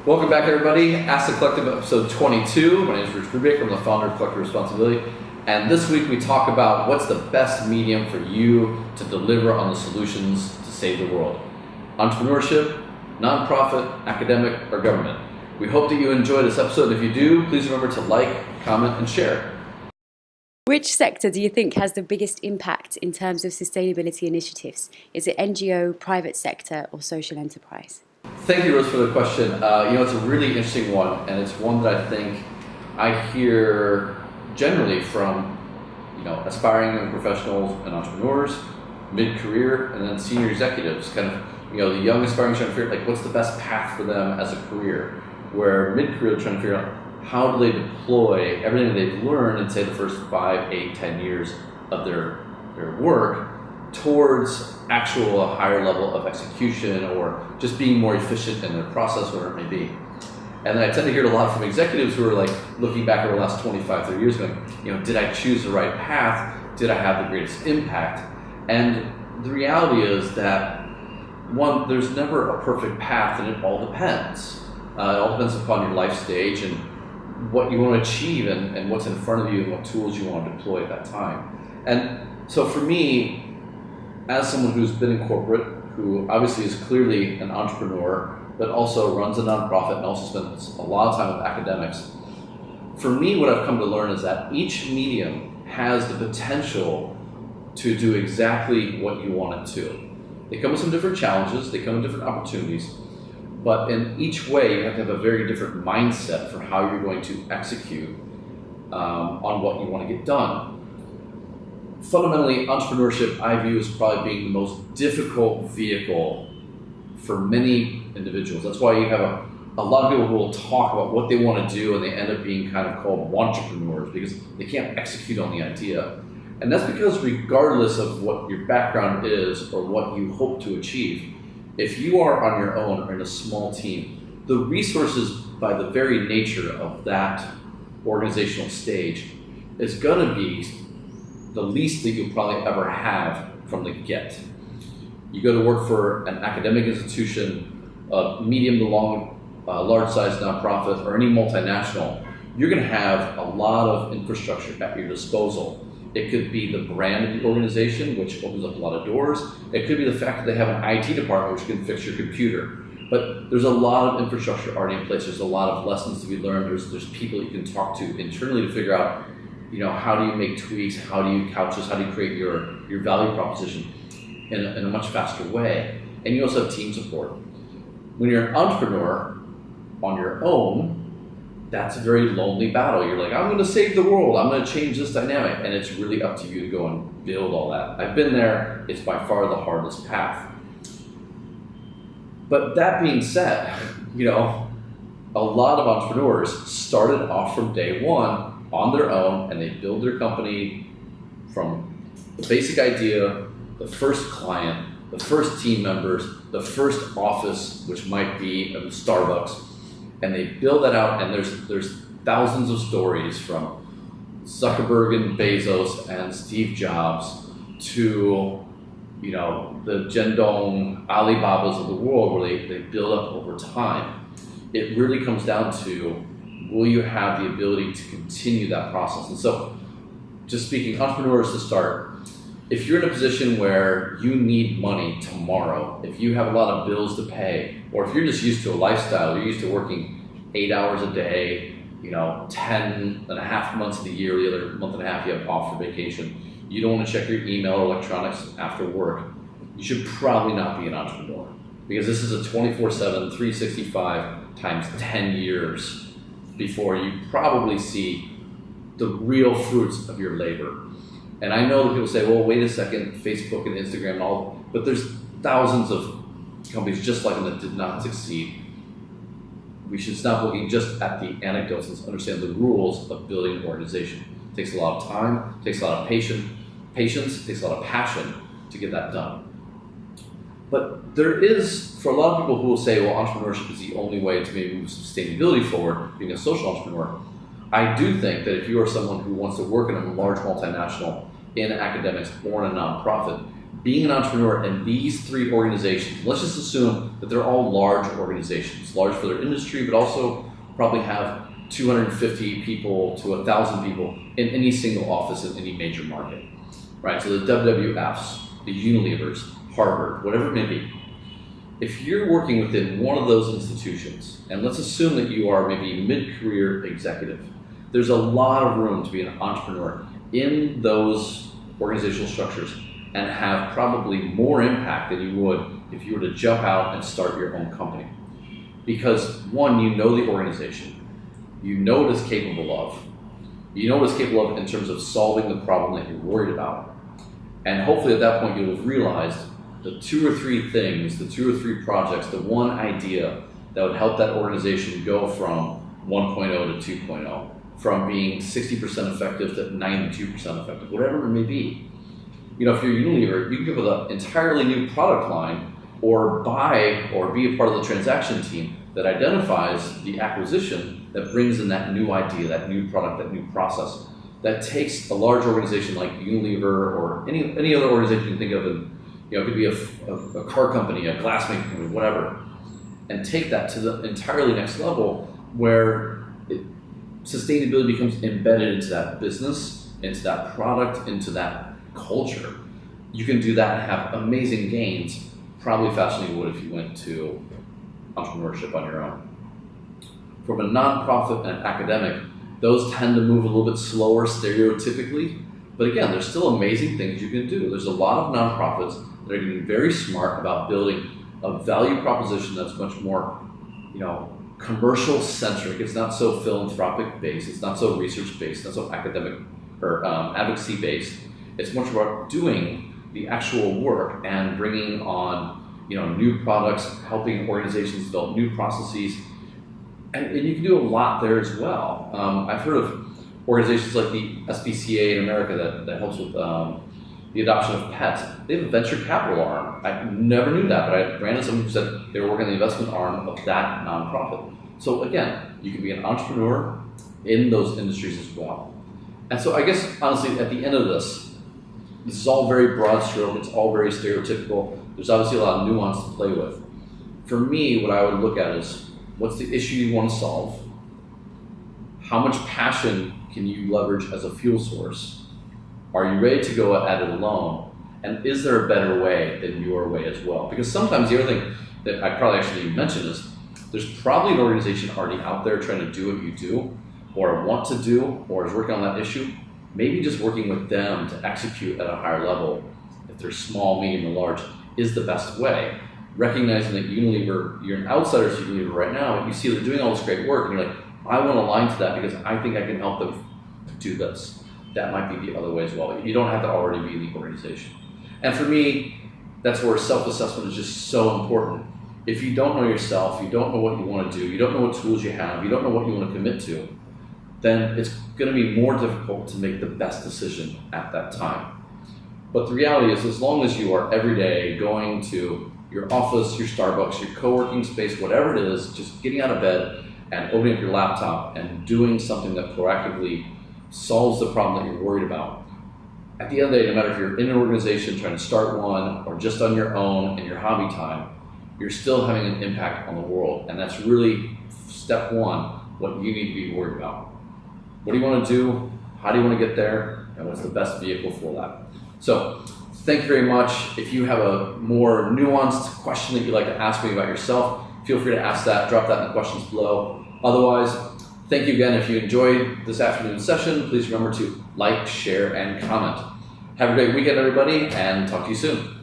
Welcome back, everybody. Ask the Collective, episode 22. My name is Rich Brubeck. I'm the founder of Collective Responsibility. And this week we talk about what's the best medium for you to deliver on the solutions to save the world. Entrepreneurship, nonprofit, academic, or government. We hope that you enjoy this episode. If you do, please remember to like, comment, and share. Which sector do you think has the biggest impact in terms of sustainability initiatives? Is it NGO, private sector, or social enterprise? Thank you, Rose, for the question. It's a really interesting one, and it's one that I think I hear generally from, aspiring young professionals and entrepreneurs, mid-career, and then senior executives. Kind of, the young aspiring trying to figure out what's the best path for them as a career. Where mid-career they're trying to figure out how do they deploy everything that they've learned in, say, the first 5, 8, 10 years of their work towards actual higher level of execution or just being more efficient in their process, whatever it may be. And I tend to hear it a lot from executives who are looking back over the last 25, 30 years going, did I choose the right path? Did I have the greatest impact? And the reality is that, one, there's never a perfect path, and it all depends. It all depends upon your life stage and what you want to achieve and what's in front of you and what tools you want to deploy at that time. And so for me, as someone who's been in corporate, who obviously is clearly an entrepreneur, but also runs a nonprofit and also spends a lot of time with academics, for me what I've come to learn is that each medium has the potential to do exactly what you want it to. They come with some different challenges, they come with different opportunities, but in each way you have to have a very different mindset for how you're going to execute on what you want to get done. Fundamentally, entrepreneurship I view as probably being the most difficult vehicle for many individuals. That's why you have a lot of people who will talk about what they want to do and they end up being kind of called entrepreneurs because they can't execute on the idea. And that's because regardless of what your background is or what you hope to achieve, if you are on your own or in a small team, the resources by the very nature of that organizational stage is going to be the least that you'll probably ever have from the get. You go to work for an academic institution, a medium to large-sized nonprofit, or any multinational, you're going to have a lot of infrastructure at your disposal. It could be the brand of the organization, which opens up a lot of doors. It could be the fact that they have an IT department which can fix your computer. But there's a lot of infrastructure already in place. There's a lot of lessons to be learned. There's people you can talk to internally to figure out, how do you make tweaks? How do you couch this? How do you create your value proposition in a much faster way? And you also have team support. When you're an entrepreneur on your own, that's a very lonely battle. You're like, I'm going to save the world. I'm going to change this dynamic. And it's really up to you to go and build all that. I've been there. It's by far the hardest path. But that being said, a lot of entrepreneurs started off from day one on their own, and they build their company from the basic idea, the first client, the first team members, the first office, which might be a Starbucks, and they build that out. And there's thousands of stories from Zuckerberg and Bezos and Steve Jobs to the Jendong Alibabas of the world, where they build up over time. It really comes down to, will you have the ability to continue that process? And so, just speaking, entrepreneurs to start, if you're in a position where you need money tomorrow, if you have a lot of bills to pay, or if you're just used to a lifestyle, you're used to working 8 hours a day, 10 and a half months of the year, the other month and a half you have off for vacation, you don't want to check your email or electronics after work, you should probably not be an entrepreneur. Because this is a 24/7, 365 times 10 years before you probably see the real fruits of your labor. And I know that people say, well, wait a second, Facebook and Instagram and all, but there's thousands of companies just like them that did not succeed. We should stop looking just at the anecdotes and understand the rules of building an organization. It takes a lot of time, it takes a lot of patience, it takes a lot of passion to get that done. But there is, for a lot of people who will say, well, entrepreneurship is the only way to maybe move sustainability forward, being a social entrepreneur, I do think that if you are someone who wants to work in a large multinational, in academics, or in a nonprofit, being an entrepreneur in these three organizations, let's just assume that they're all large organizations, large for their industry, but also probably have 250 people to 1,000 people in any single office in any major market, right? So the WWFs, the Unilevers, Harvard, whatever it may be. If you're working within one of those institutions, and let's assume that you are maybe mid-career executive, there's a lot of room to be an entrepreneur in those organizational structures and have probably more impact than you would if you were to jump out and start your own company. Because one, you know the organization, you know what it's capable of, you know what it's capable of in terms of solving the problem that you're worried about. And hopefully at that point you'll have realized the 2 or 3 things, the 2 or 3 projects, the one idea that would help that organization go from 1.0 to 2.0, from being 60% effective to 92% effective, whatever it may be. You know, if you're Unilever, you can come with an entirely new product line or buy or be a part of the transaction team that identifies the acquisition that brings in that new idea, that new product, that new process, that takes a large organization like Unilever or any other organization you can think of, and it could be a car company, a glass making company, whatever, and take that to the entirely next level where sustainability becomes embedded into that business, into that product, into that culture. You can do that and have amazing gains, probably faster than you would if you went to entrepreneurship on your own. From a nonprofit and academic, those tend to move a little bit slower stereotypically, but again, there's still amazing things you can do. There's a lot of nonprofits that are getting very smart about building a value proposition that's much more, commercial centric. It's not so philanthropic based. It's not so research based. Not so academic or advocacy based. It's much about doing the actual work and bringing on, new products, helping organizations develop new processes, and you can do a lot there as well. I've heard of organizations like the SPCA in America that helps with the adoption of pets. They have a venture capital arm. I never knew that, but I ran into someone who said they were working on the investment arm of that nonprofit. So again, you can be an entrepreneur in those industries as well. And so I guess, honestly, at the end of this is all very broad stroke, it's all very stereotypical. There's obviously a lot of nuance to play with. For me, what I would look at is, what's the issue you want to solve? How much passion can you leverage as a fuel source? Are you ready to go at it alone? And is there a better way than your way as well? Because sometimes the other thing that I probably actually mentioned is, there's probably an organization already out there trying to do what you do, or want to do, or is working on that issue. Maybe just working with them to execute at a higher level, if they're small, medium, or large, is the best way. Recognizing that Unilever, you're an outsider to Unilever right now, and you see they're doing all this great work, and you're like, I want to align to that because I think I can help them do this. That might be the other way as well. You don't have to already be in the organization. And for me, that's where self-assessment is just so important. If you don't know yourself, you don't know what you want to do, you don't know what tools you have, you don't know what you want to commit to, then it's going to be more difficult to make the best decision at that time. But the reality is, as long as you are every day going to your office, your Starbucks, your co-working space, whatever it is, just getting out of bed and opening up your laptop and doing something that proactively solves the problem that you're worried about. At the end of the day, no matter if you're in an organization trying to start one or just on your own in your hobby time, you're still having an impact on the world. And that's really step one, what you need to be worried about. What do you want to do? How do you want to get there? And what's the best vehicle for that? So thank you very much. If you have a more nuanced question that you'd like to ask me about yourself, feel free to ask that, drop that in the questions below. Otherwise, thank you again. If you enjoyed this afternoon's session, please remember to like, share, and comment. Have a great weekend, everybody, and talk to you soon.